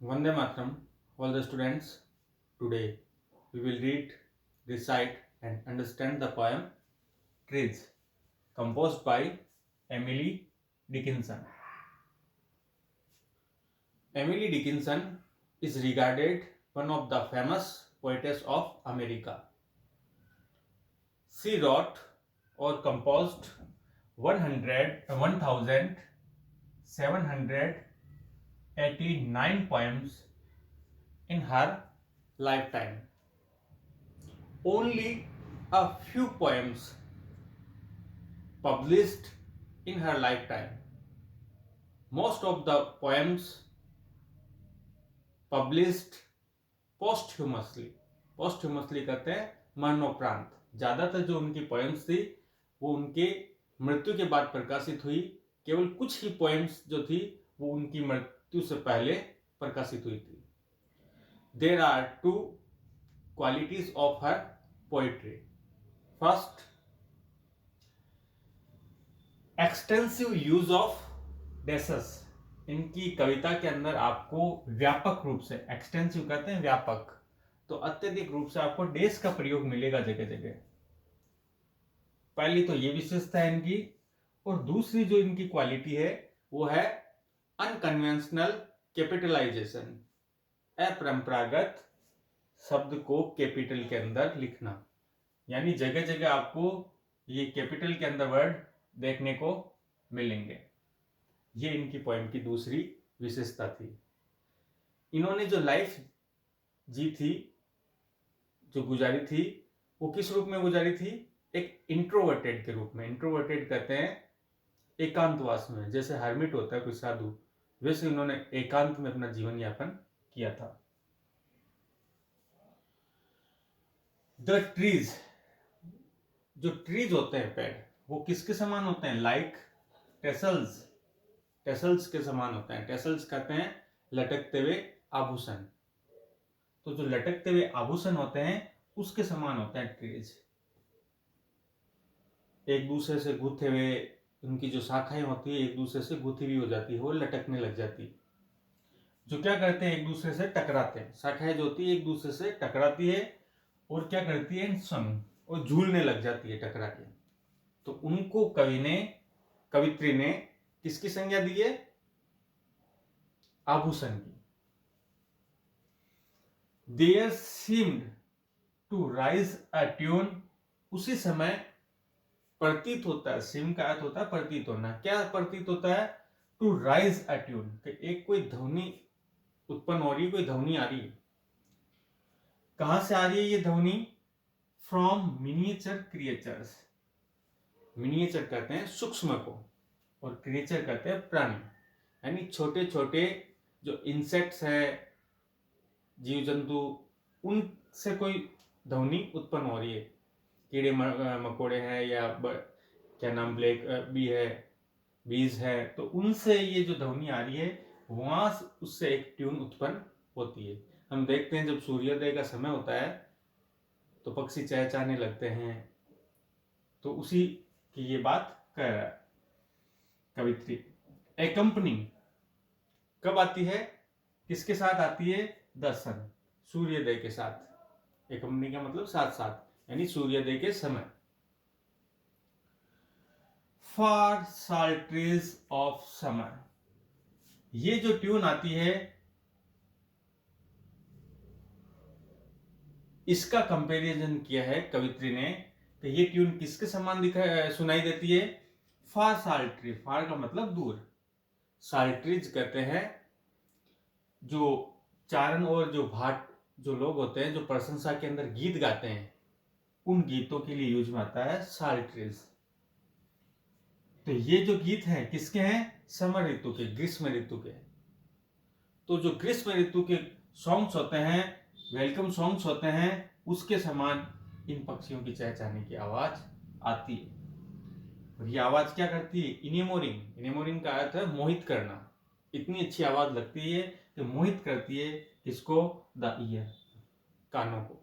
Vande Mataram, all the students. Today we will read, recite, and understand the poem Trees, composed by Emily Dickinson. Emily Dickinson is regarded one of the famous poetess of America. She wrote or composed 1,789 poems in her lifetime. Only a few poems published in her lifetime. Most of the poems published posthumously. posthumously कहते हैं मरणोपरांत. ज्यादातर जो उनकी poems थी वो उनके मृत्यु के बाद प्रकाशित हुई. केवल कुछ ही पोएम्स जो थी वो उनकी मृत्यु से पहले प्रकाशित हुई थी. There are two qualities of her poetry. First, extensive use of dashes. इनकी कविता के अंदर आपको व्यापक रूप से, एक्सटेंसिव कहते हैं व्यापक, तो अत्यधिक रूप से आपको डेस का प्रयोग मिलेगा जगह जगह. पहली तो ये विशेषता है इनकी. और दूसरी जो इनकी क्वालिटी है वो है अनकन्वेंशनल कैपिटलाइजेशन. अपरंपरागत शब्द को कैपिटल के अंदर लिखना. यानी जगह जगह आपको ये कैपिटल के अंदर वर्ड देखने को मिलेंगे. ये इनकी पोएम की दूसरी विशेषता थी. इन्होंने जो लाइफ जी थी, जो गुजारी थी, वो किस रूप में गुजारी थी? एक इंट्रोवर्टेड के रूप में. इंट्रोवर्टेड कहते हैं एकांतवास में. जैसे हर्मिट होता है कोई साधु, वैसे इन्होंने एकांत में अपना जीवन यापन किया था. द ट्रीज, जो ट्रीज होते हैं पेड़, वो किसके समान होते हैं? Like tassels. टेसल्स के समान होते हैं. टेसल्स कहते हैं लटकते हुए आभूषण. तो जो लटकते हुए आभूषण होते हैं उसके समान होते हैं ट्रीज. एक दूसरे से गुथे हुए, उनकी जो शाखाएं होती है एक दूसरे से गुथी हुई हो जाती है, वो लटकने लग जाती है. जो क्या करते हैं? एक दूसरे से टकराते हैं. शाखाएं जो होती है एक दूसरे से टकराती है और क्या करती है? संग, और झूलने लग जाती है टकरा के. तो उनको कवित्री ने किसकी संज्ञा दी है? आभूषण की. There seemed to rise a tune. उसी समय प्रतीत होता है, सिम का अर्थ होता है प्रतीत होना. क्या प्रतीत होता है? टू राइज अ ट्यून, एक कोई ध्वनि उत्पन्न हो रही है, कोई ध्वनि आ रही है. कहां से आ रही है ये ध्वनि? From miniature creatures. मिनिएचर कहते हैं सूक्ष्म को, और क्रिएचर कहते हैं प्राणी. यानी छोटे छोटे जो इंसेक्ट्स है, जीव जंतु, उनसे कोई ध्वनि उत्पन्न हो रही है. कीड़े मकोड़े हैं या क्या नाम, ब्लैक बी है, बीज है, तो उनसे ये जो ध्वनि आ रही है वहां उससे एक ट्यून उत्पन्न होती है. हम देखते हैं जब सूर्योदय का समय होता है तो पक्षी चहचहाने लगते हैं. तो उसी की ये बात कह रहा है कवित्री. एकम्पनिंग कब आती है? किसके साथ आती है? द सन, सूर्योदय के साथ. एकम्पनिंग का मतलब साथ साथ, यानी सूर्योदय के समय. For sultries of summer. ये जो ट्यून आती है इसका कंपैरिजन किया है कवित्री ने कि ये ट्यून किसके समान सुनाई देती है? फार साल्ट्री. फार का मतलब दूर. साल्ट्रीज कहते हैं जो चारण और जो भाट जो लोग होते हैं जो प्रशंसा के अंदर गीत गाते हैं, उन गीतों के लिए यूज में आता है साल्ट्रीज. तो ये जो गीत हैं किसके हैं? समर ऋतु के, ग्रीष्म ऋतु के. तो जो ग्रीष्म ऋतु के सॉन्ग्स होते हैं, वेलकम सॉन्ग्स होते हैं, उसके समान इन पक्षियों की चहचहाने की आवाज आती है. और ये आवाज क्या करती है? इनेमोरिंग. इनेमोरिंग का अर्थ है मोहित करना. इतनी अच्छी आवाज लगती है कि मोहित करती है किसको? द ईयर, कानों को.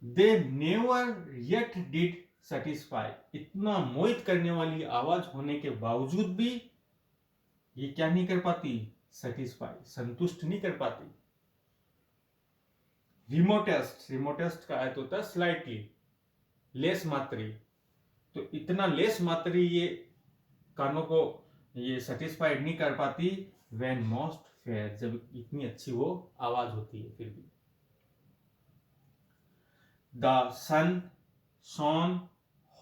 They never yet did satisfy. इतना मोहित करने वाली आवाज होने के बावजूद भी ये क्या नहीं कर पाती? सेटिस्फाई, संतुष्ट नहीं कर पाती। रिमोटेस्ट, रिमोटेस्ट का अर्थ होता है स्लाइटली, लेस मात्री, तो इतना लेस मात्री ये कानों को ये सेटिस्फाइड नहीं कर पाती। व्हेन मोस्ट फेयर, जब इतनी अच्छी वो आवाज होती है फिर भी। The sun shone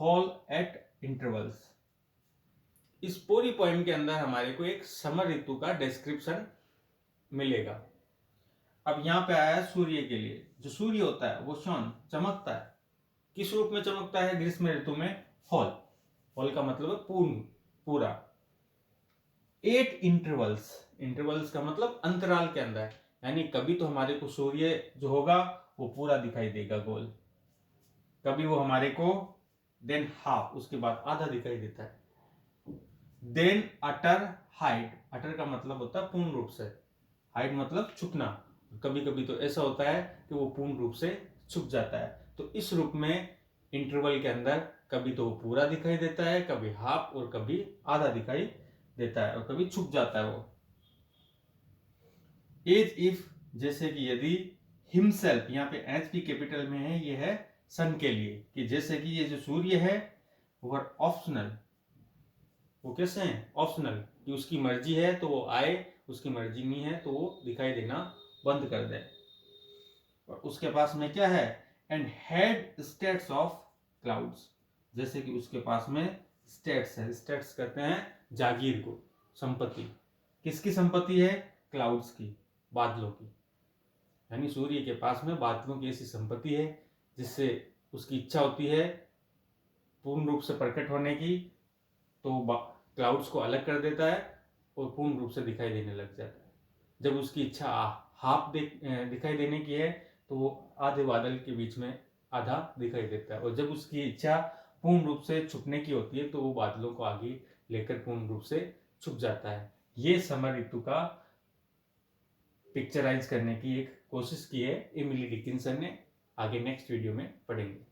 hall at intervals, इस पूरी पोएम के अंदर हमारे को एक समर ऋतु का डिस्क्रिप्शन मिलेगा। अब यहाँ पे आया है सूर्य के लिए, जो सूर्य होता है वो शॉन, चमकता है। किस रूप में चमकता है ग्रीष्म ऋतु में? हॉल, हॉल का मतलब है पूर्ण, पूरा। 8 इंटरवल्स, इंटरवल्स का मतलब अंतराल के अंदर, यानी कभी तो हमारे को सूर्य जो होगा वो पूरा दिखाई देगा गोल, कभी वो हमारे को देन हाफ, उसके बाद आधा दिखाई देता है। देन अटर हाइट, अटर का मतलब होता है पूर्ण रूप से, हाइट मतलब छुपना, कभी कभी तो ऐसा होता है कि वो पूर्ण रूप से छुप जाता है। तो इस रूप में इंटरवल के अंदर कभी तो वो पूरा दिखाई देता है, कभी हाफ और कभी आधा दिखाई देता है, और कभी छुप जाता है वो। एज इफ, जैसे कि यदि, हिमसेल्फ, यहाँ पे एच की कैपिटल में है, ये है सन के लिए, कि जैसे कि ये जो सूर्य है वो ऑप्शनल, वो कैसे है? ऑप्शनल, कि उसकी मर्जी है तो वो आए, उसकी मर्जी नहीं है तो वो दिखाई देना बंद कर दे। और उसके पास में क्या है? And had states of clouds, जैसे कि उसके पास में स्टेट्स है, स्टेट्स कहते हैं जागीर को, संपत्ति। किसकी संपत्ति है? क्लाउड्स की, बादलों की। यानी सूर्य के पास में बादलों की ऐसी संपत्ति है जिससे उसकी इच्छा होती है पूर्ण रूप से प्रकट होने की, तो क्लाउड्स को अलग कर देता है और पूर्ण रूप से दिखाई देने लग जाता है। जब उसकी इच्छा हाफ दिखाई देने की है तो वो आधे बादल के बीच में आधा दिखाई देता है, और जब उसकी इच्छा पूर्ण रूप से छुपने की होती है तो वो बादलों को आगे लेकर पूर्ण रूप से छुप जाता है। ये समर ऋतु का पिक्चराइज करने की एक कोशिश की है एमिली डिकिंसन ने। आगे नेक्स्ट वीडियो में पढ़ेंगे।